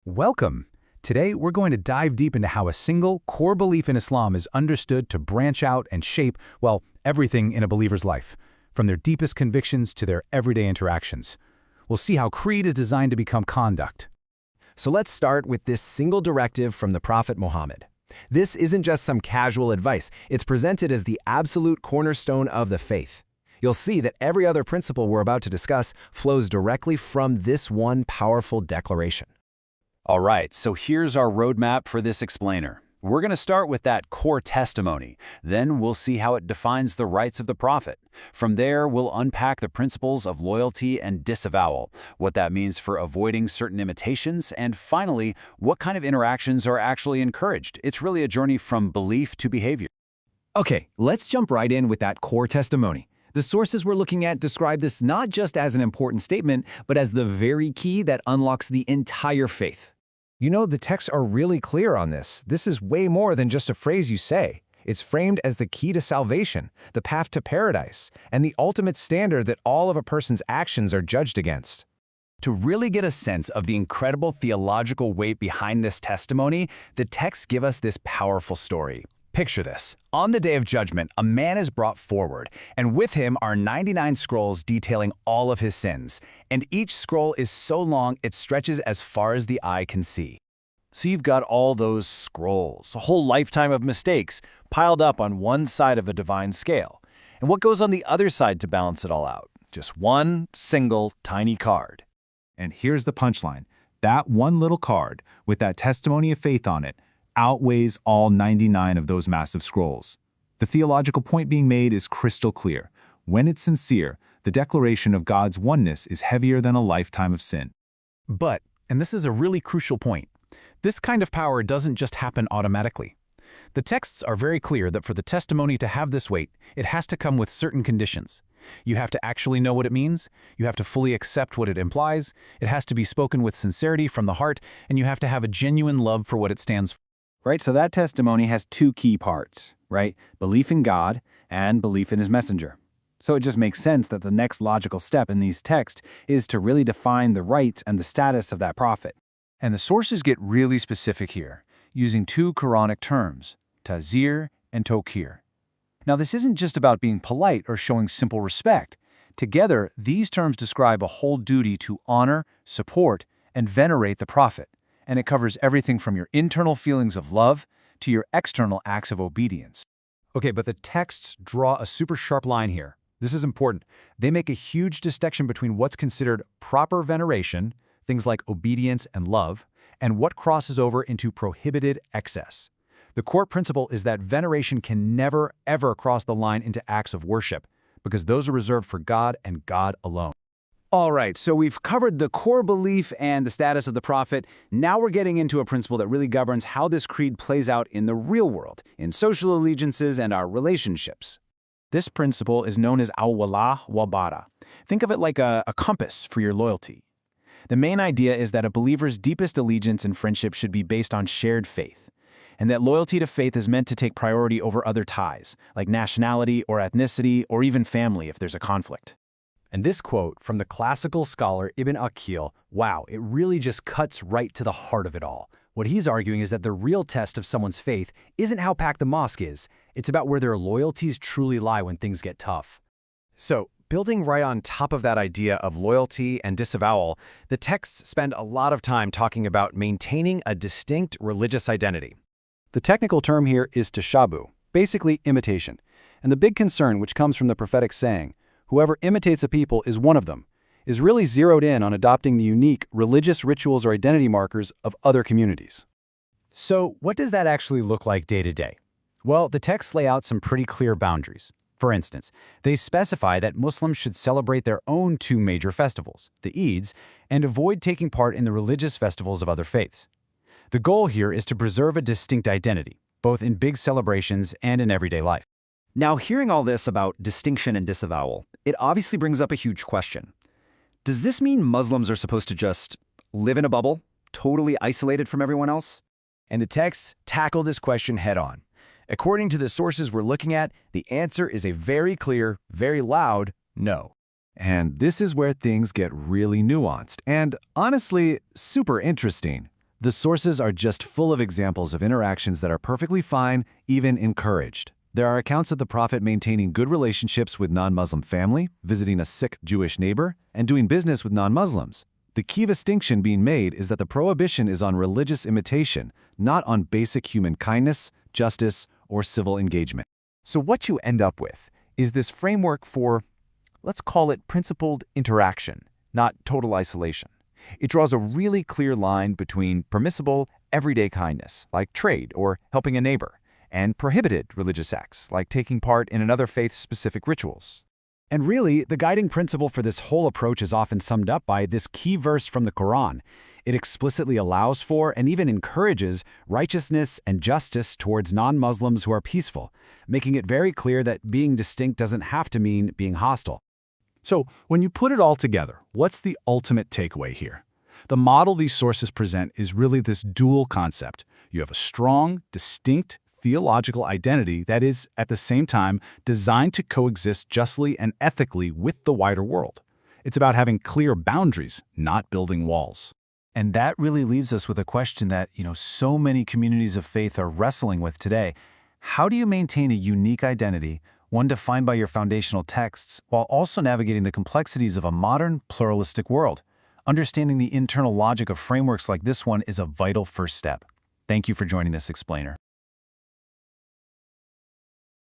Welcome! Today we're going to dive deep into how a single, core belief in Islam is understood to branch out and shape, well, everything in a believer's life, from their deepest convictions to their everyday interactions. We'll see how creed is designed to become conduct. So let's start with this single directive from the Prophet Muhammad. This isn't just some casual advice. It's presented as the absolute cornerstone of the faith. You'll see that every other principle we're about to discuss flows directly from this one powerful declaration. All right, so here's our roadmap for this explainer. We're going to start with that core testimony. Then we'll see how it defines the rights of the prophet. From there, we'll unpack the principles of loyalty and disavowal, what that means for avoiding certain imitations, and finally, what kind of interactions are actually encouraged. It's really a journey from belief to behavior. Okay, let's jump right in with that core testimony. The sources we're looking at describe this not just as an important statement, but as the very key that unlocks the entire faith. You know, the texts are really clear on this. This is way more than just a phrase you say. It's framed as the key to salvation, the path to paradise, and the ultimate standard that all of a person's actions are judged against. To really get a sense of the incredible theological weight behind this testimony, the texts give us this powerful story. Picture this. On the day of judgment, a man is brought forward, and with him are 99 scrolls detailing all of his sins, and each scroll is so long it stretches as far as the eye can see. So you've got all those scrolls, a whole lifetime of mistakes, piled up on one side of a divine scale. And what goes on the other side to balance it all out? Just one single tiny card. And here's the punchline. That one little card, with that testimony of faith on it, outweighs all 99 of those massive scrolls. The theological point being made is crystal clear. When it's sincere, the declaration of God's oneness is heavier than a lifetime of sin. But, and this is a really crucial point, this kind of power doesn't just happen automatically. The texts are very clear that for the testimony to have this weight, it has to come with certain conditions. You have to actually know what it means, you have to fully accept what it implies, it has to be spoken with sincerity from the heart, and you have to have a genuine love for what it stands for. Right, so that testimony has two key parts, right? Belief in God and belief in his messenger. So it just makes sense that the next logical step in these texts is to really define the rights and the status of that prophet. And the sources get really specific here, using two Quranic terms, tazir and tokir. Now this isn't just about being polite or showing simple respect. Together, these terms describe a whole duty to honor, support, and venerate the prophet. And it covers everything from your internal feelings of love to your external acts of obedience. Okay, but the texts draw a super sharp line here. This is important. They make a huge distinction between what's considered proper veneration, things like obedience and love, and what crosses over into prohibited excess. The core principle is that veneration can never, ever cross the line into acts of worship, because those are reserved for God and God alone. All right, so we've covered the core belief and the status of the prophet. Now we're getting into a principle that really governs how this creed plays out in the real world, in social allegiances and our relationships. This principle is known as al-wala wal-bara. Think of it like a compass for your loyalty. The main idea is that a believer's deepest allegiance and friendship should be based on shared faith, and that loyalty to faith is meant to take priority over other ties, like nationality or ethnicity or even family if there's a conflict. And this quote from the classical scholar Ibn Aqil, wow, it really just cuts right to the heart of it all. What he's arguing is that the real test of someone's faith isn't how packed the mosque is, it's about where their loyalties truly lie when things get tough. So, building right on top of that idea of loyalty and disavowal, the texts spend a lot of time talking about maintaining a distinct religious identity. The technical term here is tashabuh, basically imitation, and the big concern which comes from the prophetic saying, "Whoever imitates a people is one of them," is really zeroed in on adopting the unique religious rituals or identity markers of other communities. So, what does that actually look like day to day? Well, the texts lay out some pretty clear boundaries. For instance, they specify that Muslims should celebrate their own two major festivals, the Eids, and avoid taking part in the religious festivals of other faiths. The goal here is to preserve a distinct identity, both in big celebrations and in everyday life. Now, hearing all this about distinction and disavowal, it obviously brings up a huge question. Does this mean Muslims are supposed to just live in a bubble, totally isolated from everyone else? And the texts tackle this question head-on. According to the sources we're looking at, the answer is a very clear, very loud no. And this is where things get really nuanced and, honestly, super interesting. The sources are just full of examples of interactions that are perfectly fine, even encouraged. There are accounts of the Prophet maintaining good relationships with non-Muslim family, visiting a sick Jewish neighbor, and doing business with non-Muslims. The key distinction being made is that the prohibition is on religious imitation, not on basic human kindness, justice, or civil engagement. So what you end up with is this framework for, let's call it principled interaction, not total isolation. It draws a really clear line between permissible, everyday kindness, like trade or helping a neighbor, and prohibited religious acts, like taking part in another faith-specific rituals. And really, the guiding principle for this whole approach is often summed up by this key verse from the Quran. It explicitly allows for and even encourages righteousness and justice towards non-Muslims who are peaceful, making it very clear that being distinct doesn't have to mean being hostile. So, when you put it all together, what's the ultimate takeaway here? The model these sources present is really this dual concept. You have a strong, distinct, theological identity that is, at the same time, designed to coexist justly and ethically with the wider world. It's about having clear boundaries, not building walls. And that really leaves us with a question that, so many communities of faith are wrestling with today. How do you maintain a unique identity, one defined by your foundational texts, while also navigating the complexities of a modern, pluralistic world? Understanding the internal logic of frameworks like this one is a vital first step. Thank you for joining this explainer.